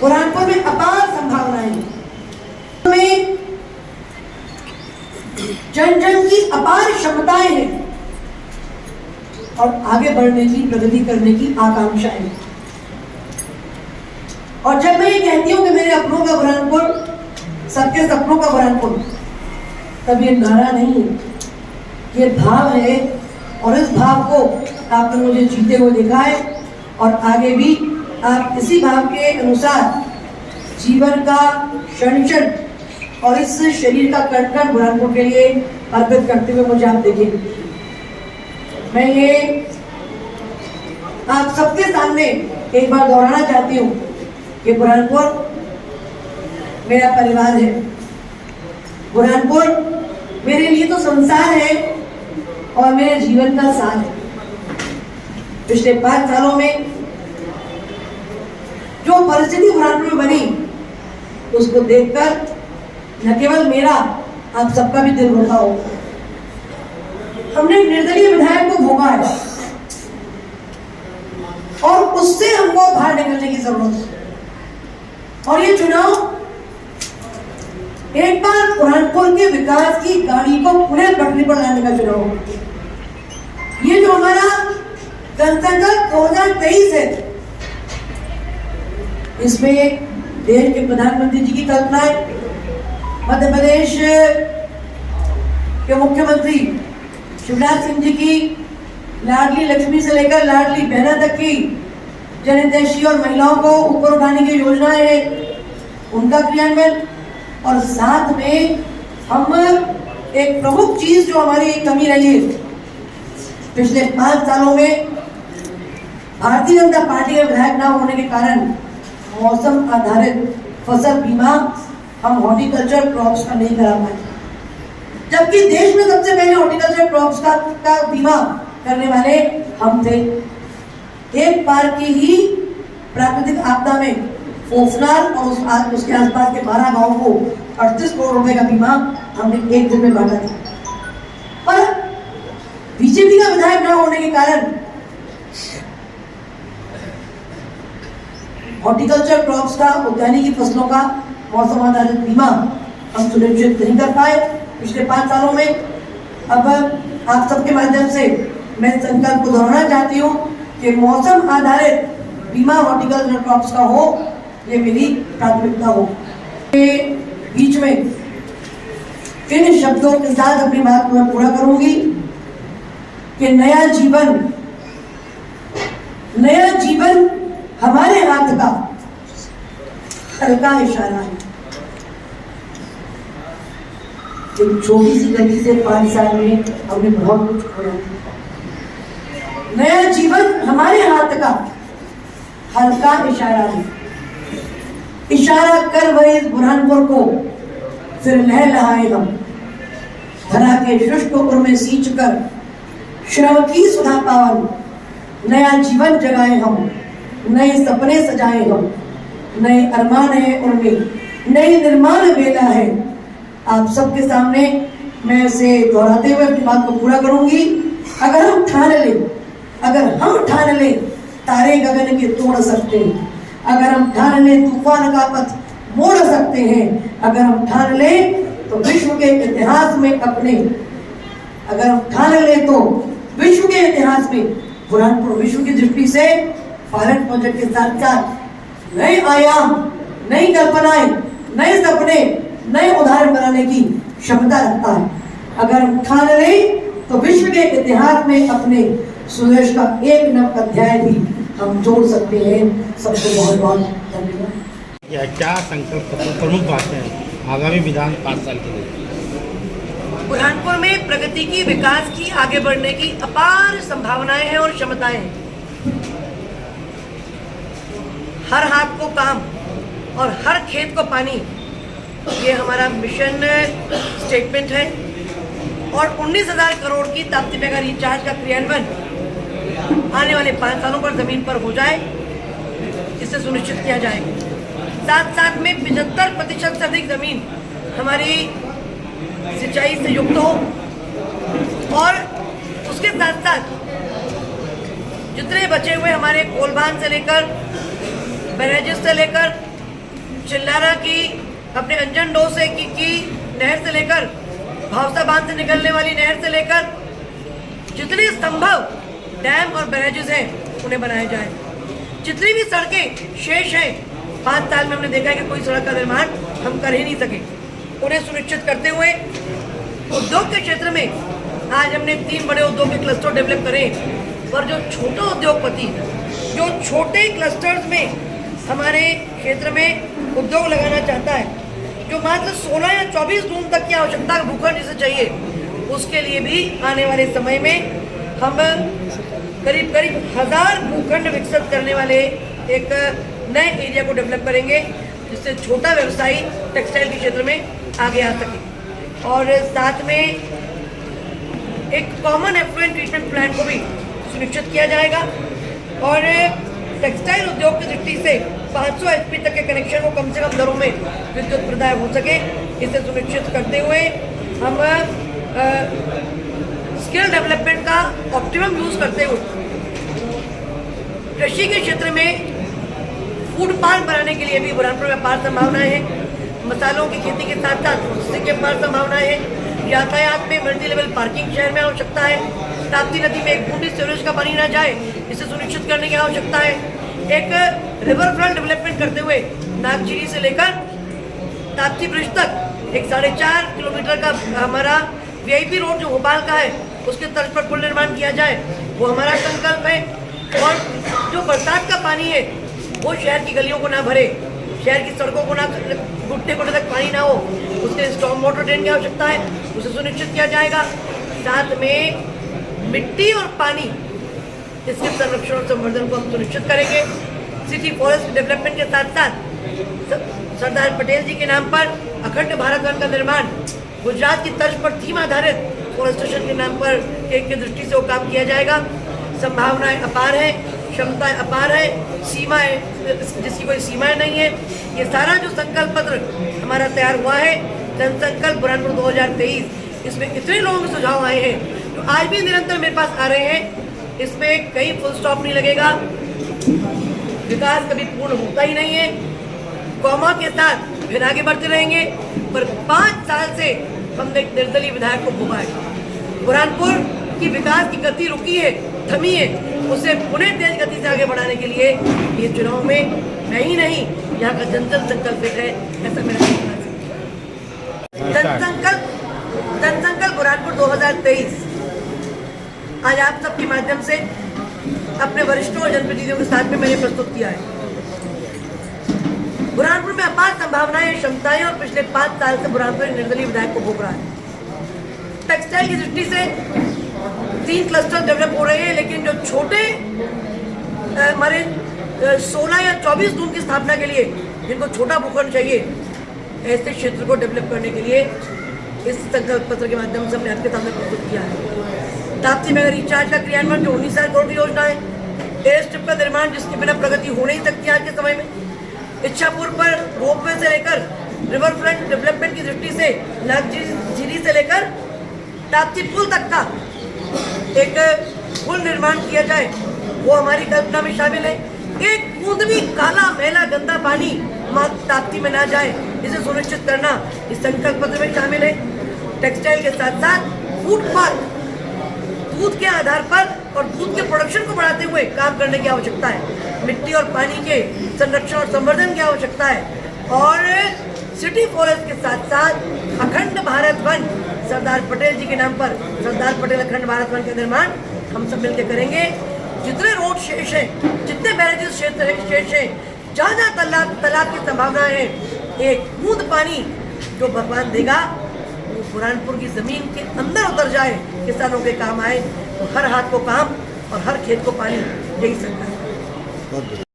बुरहानपुर में अपार संभावनाएं हैं, में जन जन की अपार क्षमताएं हैं और आगे बढ़ने की, प्रगति करने की आकांक्षाएं हैं। और जब मैं ये कहती हूं कि मेरे अपनों का बुरहानपुर, सबके सपनों का बुरहानपुर, तब ये नारा नहीं है, ये भाव है। और इस भाव को आपने मुझे जीते हुए देखा है और आगे भी आप इसी भाव के अनुसार जीवन का क्षण क्षण और इस शरीर का कण कण बुरहानपुर के लिए अर्पित करते हुए मुझे आप देखेंगे। मैं ये आप सबके सामने एक बार दोहराना चाहती हूँ कि बुरहानपुर मेरा परिवार है। बुरहानपुर मेरे लिए तो संसार है और मेरे जीवन का सार है। पिछले 5 सालों में जो परिस्थिति बुरहानपुर में बनी उसको देखकर न केवल मेरा, आप सबका भी दिल रोता हो। हमने निर्दलीय विधायक को भोगा है और उससे हमको बाहर निकलने की जरूरत है। और ये चुनाव एक बार बुरहानपुर के विकास की गाड़ी को पुनः पटरी पर लाने का चुनाव है। ये जो हमारा जनसंकल्प 2023 है, इसमें देश के प्रधानमंत्री जी की कल्पनाएं, मध्य प्रदेश के मुख्यमंत्री शिवराज सिंह जी की लाडली लक्ष्मी से लेकर लाडली बहना तक की जनहितैषी और महिलाओं को ऊपर उठाने की योजनाएं हैं, उनका क्रियान्वयन। और साथ में हम एक प्रमुख चीज जो हमारी कमी रही है पिछले 5 सालों में, भारतीय जनता पार्टी के विधायक न होने के कारण मौसम आधारित फसल बीमा हम हॉर्टिकल्चर क्रॉप्स का नहीं करा पाए, जबकि देश में सबसे पहले हॉर्टिकल्चर क्रॉप्स का बीमा करने वाले हम थे। एक बार की ही प्राकृतिक आपदा में फोफनार और उसके आसपास के 12 गांवों को 38 करोड़ रुपए का बीमा हमने एक दिन में बांटा था। पर बीजेपी का विधायक न होने के कारण हॉर्टिकल्चर क्रॉप्स का, उद्यानिकी फसलों का मौसम आधारित बीमा हम सुनिश्चित नहीं कर पाए पिछले 5 सालों में। अब आप सबके माध्यम से मैं संकल्प को दोहराना चाहती हूँ कि मौसम आधारित बीमा हॉर्टिकल्चर क्रॉप्स का हो, ये मेरी प्राथमिकता हो। बीच में इन शब्दों के साथ अपनी बात को मैं पूरा करूंगी कि नया जीवन हमारे हाथ का हल्का इशारा है। एक छोटी सी गलती से 5 साल में हमने बहुत कुछ खोया। नया जीवन हमारे हाथ का हल्का इशारा है। इशारा कर वही इस बुरहानपुर को फिर लहलहाए हम, धरा के शुष्क उर में सींच कर श्रम की सुधा पावन। नया जीवन जगाए हम, नए सपने सजाए हम, नए अरमान है उनमें, नई निर्माण बेला है। आप सबके सामने मैं इसे दोहराते हुए अपनी बात को पूरा करूंगी। अगर हम ठान लें तारे गगन के तोड़ सकते हैं, अगर हम ठान लें तूफान का पथ मोड़ सकते हैं, अगर हम ठान लें तो विश्व के इतिहास में अपने, अगर हम ठान लें तो विश्व के इतिहास में बुरहानपुर विश्व की दृष्टि से पायलट प्रोजेक्ट के साथ साथ नए आयाम, नई कल्पनाएं, नए सपने, नए उदाहरण बनाने की क्षमता रखता है। अगर हम ठान लें तो विश्व के इतिहास में अपने सुदेश का एक नव अध्याय भी हम जोड़ सकते हैं। सबको बहुत बहुत धन्यवाद। या क्या संकल्प प्रमुख बातें हैं आगामी विधान 5 साल के लिए? बुरहानपुर में प्रगति की, विकास की, आगे बढ़ने की अपार संभावनाएं हैं और क्षमताएं हैं। हर हाथ को काम और हर खेत को पानी, ये हमारा मिशन स्टेटमेंट है। और 19,000 करोड़ की ताप्ती मेगा रिचार्ज का क्रियान्वयन आने वाले 5 सालों पर जमीन पर हो जाए, इसे सुनिश्चित किया जाएगा। साथ साथ में 75% से अधिक जमीन हमारी सिंचाई से युक्त हो और उसके साथ साथ जितने बचे हुए हमारे कोलबान से लेकर, बैरेजेस से लेकर चिल्लारा की अपने अंजन डो से की नहर से लेकर भावसा बांध से निकलने वाली नहर से लेकर जितने संभव डैम और बैरेजेस हैं उन्हें बनाया जाए। जितनी भी सड़कें शेष हैं, 5 साल में हमने देखा है कि कोई सड़क का निर्माण हम कर ही नहीं सके, उन्हें सुनिश्चित करते हुए उद्योग के क्षेत्र में आज हमने 3 बड़े उद्योग के क्लस्टर डेवलप करे। और जो छोटा उद्योगपति जो छोटे क्लस्टर्स में हमारे क्षेत्र में उद्योग लगाना चाहता है, जो मात्र 16 या 24 रूम तक की आवश्यकता भूखंड जिसे चाहिए, उसके लिए भी आने वाले समय में हम करीब 1000 भूखंड विकसित करने वाले एक नए एरिया को डेवलप करेंगे, जिससे छोटा व्यवसायी टेक्सटाइल के क्षेत्र में आगे आ सके। और साथ में एक कॉमन एफ्लुएंट ट्रीटमेंट प्लांट को भी सुनिश्चित किया जाएगा और टेक्सटाइल उद्योग की दृष्टि से 500 HP तक के कनेक्शन को कम से कम दरों में विद्युत प्रदाय हो सके, इसे सुनिश्चित करते हुए हम स्किल डेवलपमेंट का ऑप्टिमम यूज करते हुए कृषि के क्षेत्र में फूड पार्क बनाने के लिए भी बुरहानपुर में अपार संभावनाएं हैं। मसालों की खेती के साथ साथ प्रोसेसिंग की अपार संभावनाएं हैं। यातायात में मल्टी लेवल पार्किंग शहर में आवश्यकता है। ताप्ती नदी में एक बूंद भी सीवरेज का पानी ना जाए, इसे सुनिश्चित करने की आवश्यकता है। एक रिवर फ्रंट डेवलपमेंट करते हुए नागझीरी से लेकर ताप्ती ब्रिज तक एक 4.5 किलोमीटर का हमारा VIP रोड जो भोपाल का है, उसके तर्ज पर पुल निर्माण किया जाए, वो हमारा संकल्प है। और जो बरसात का पानी है वो शहर की गलियों को ना भरे, शहर की सड़कों को ना घुटने घुटने तक पानी ना हो, उसके स्टॉर्म वाटर ड्रेन की आवश्यकता है, उसे सुनिश्चित किया जाएगा। साथ में मिट्टी और पानी, इसके संरक्षण और संवर्धन को हम सुनिश्चित करेंगे। सिटी फॉरेस्ट डेवलपमेंट के साथ साथ सरदार पटेल जी के नाम पर अखंड भारत वन का निर्माण, गुजरात की तर्ज पर थीम आधारित फॉरेस्टेशन के नाम पर एक दृष्टि से वो काम किया जाएगा। संभावनाएं अपार है, क्षमताएं अपार है, सीमाएं जिसकी कोई सीमाएं नहीं है। ये सारा जो संकल्प पत्र हमारा तैयार हुआ है, जनसंकल्प बुरहानपुर 2023, इसमें इतने लोगों के सुझाव आए हैं जो आज भी निरंतर मेरे पास आ रहे हैं। इसमें कहीं फुल स्टॉप नहीं लगेगा, विकास कभी पूर्ण होता ही नहीं है, कॉमा के साथ फिर आगे बढ़ते रहेंगे। पर 5 साल से हमने एक निर्दलीय विधायक को घुमाया, बुरहानपुर की विकास की गति रुकी है, थमी है, उसे पुनः तेज गति से आगे बढ़ाने के लिए ये चुनाव में मैं ही नहीं, यहाँ का जनता संकल्प है, ऐसा मेरा जनसंकल्प बुरहानपुर 2023 आज आप सबके माध्यम से अपने वरिष्ठों और जनप्रतिनिधियों के साथ में मैंने प्रस्तुत किया है। बुरहानपुर में अपार संभावनाएं, क्षमताएं और पिछले 5 साल से बुरहानपुर निर्दलीय विधायक को भोग रहा है। टेक्सटाइल की दृष्टि से 3 क्लस्टर डेवलप हो रहे हैं, लेकिन जो छोटे हमारे 16 या 24 रूम की स्थापना के लिए जिनको छोटा भूखंड चाहिए, ऐसे क्षेत्र को डेवलप करने के लिए इस संकल्प पत्र के माध्यम से हमने आपके सामने प्रस्तुत किया है। ताप्ती में रिचार्ज का क्रियान्वयन जो 19,000 करोड़ की योजना है, एयर स्ट्रिप का निर्माण जिसके बिना प्रगति हो नहीं सकती आज के समय में, इच्छापुर पर रोपवे से लेकर रिवर फ्रंट डेवलपमेंट की दृष्टि से नागझीरी से लेकर ताप्ती पुल तक का एक पुल निर्माण किया जाए, वो हमारी कल्पना में शामिल है। एक बूंद भी काला मैला गंदा पानी ताप्ती में ना जाए, इसे सुनिश्चित करना इस संकल्प पत्र में शामिल है। टेक्सटाइल के साथ साथ फूड पार्क, दूध के आधार पर और दूध के प्रोडक्शन को बढ़ाते हुए काम करने की आवश्यकता है। मिट्टी और पानी के संरक्षण और संवर्धन की आवश्यकता है। और सिटी फॉरेस्ट के साथ साथ अखंड भारत वन, सरदार पटेल जी के नाम पर सरदार पटेल अखंड भारत वन का निर्माण हम सब मिलकर करेंगे। जितने रोड शेष हैं, जितने बैरेजेस क्षेत्र शेष हैं, जहाँ जहाँ तालाब की संभावना है, एक बूंद पानी जो भगवान देगा वो बुरहानपुर की जमीन के अंदर उतर जाए, किसानों के काम आए, तो हर हाथ को काम और हर खेत को पानी, यही सकता है।